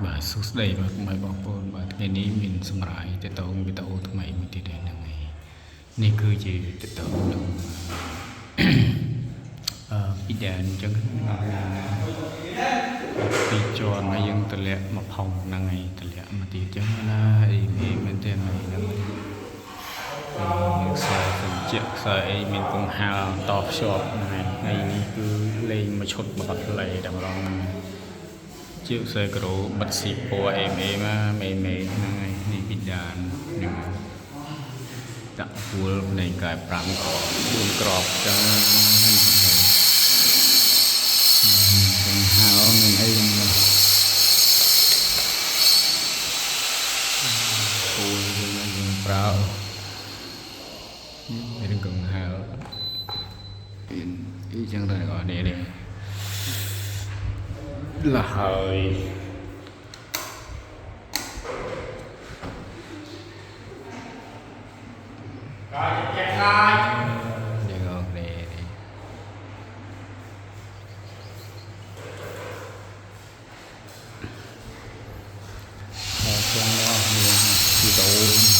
បាទសួស្តីបាទម៉ែបងប្អូនបាទថ្ងៃនេះមានសម្រាប់ទៅតងវីដេអូថ្មីមួយទៀតហ្នឹងហើយនេះគឺជាទៅតងនឹងពីដែនអញ្ចឹងពីជាន់ហើយយើងតម្លាក់មកផុងហ្នឹងហើយតម្លាក់មកទៀតអញ្ចឹងណាអីមែនទេហ្នឹងយើងខ្សែសំជាក់ខ្សែអីមានកង្ហារតភ្ជាប់ហ្នឹងហើយថ្ងៃនេះគឺលេងមួយឈុតបាត់លេតែម្ដងហ្នឹងជាខ្សែក្រូបិទស៊ីពណ៌អេមេមកមេហ្នឹងហើយនេះពីដានហ្នឹងដាក់ពួលនៃកាយ5គ្រាប់4គ្រាប់ចឹងហ្នឹងហៅមានអីហ្នឹងពួលយើងប្រើមានកង្ហារអីចឹងដែរបងនេះlà hơi để ngon nè con nó chỉ tụ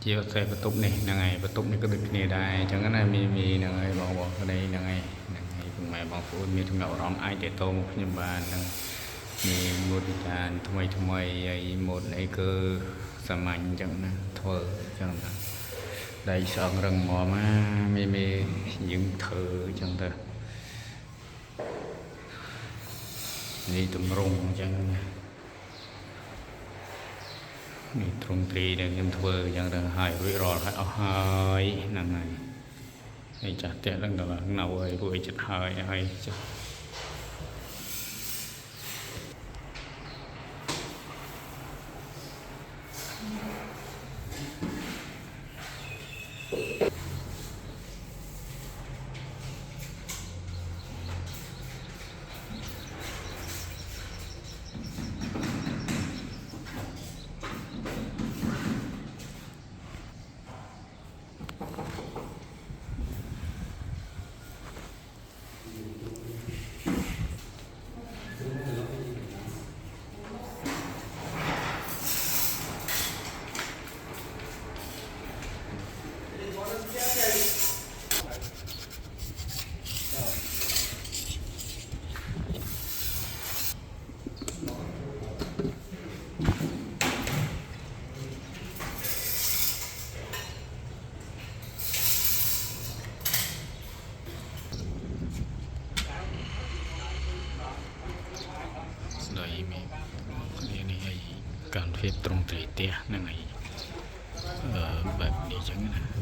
chiều xe bật túc này là ngày bật túc này có được này đây chẳng cái này mi là ngày bỏ cái đây là ngày cùng mẹ bỏ phụ mi thằng ngậu rõm ai để tô một nhân bàn mi một đàn thay ấy một lấy cơ sầm mạnh chẳng nè thở chẳng nè đây sợ rừng mò mà mi những thử chẳng ta đi tụm rung chẳngนี่ตรงตรีเดินยังทเวอยังเดินหายวิรอดให้เอาหายนั่นไงไอ้จัดเตะตั้งแต่หลังเนาไอ้ผู้ไอ้จัดหายไอ้จัดการเทียบตรงตรีเตี้ยนั่นไงแบบนี้จังนะ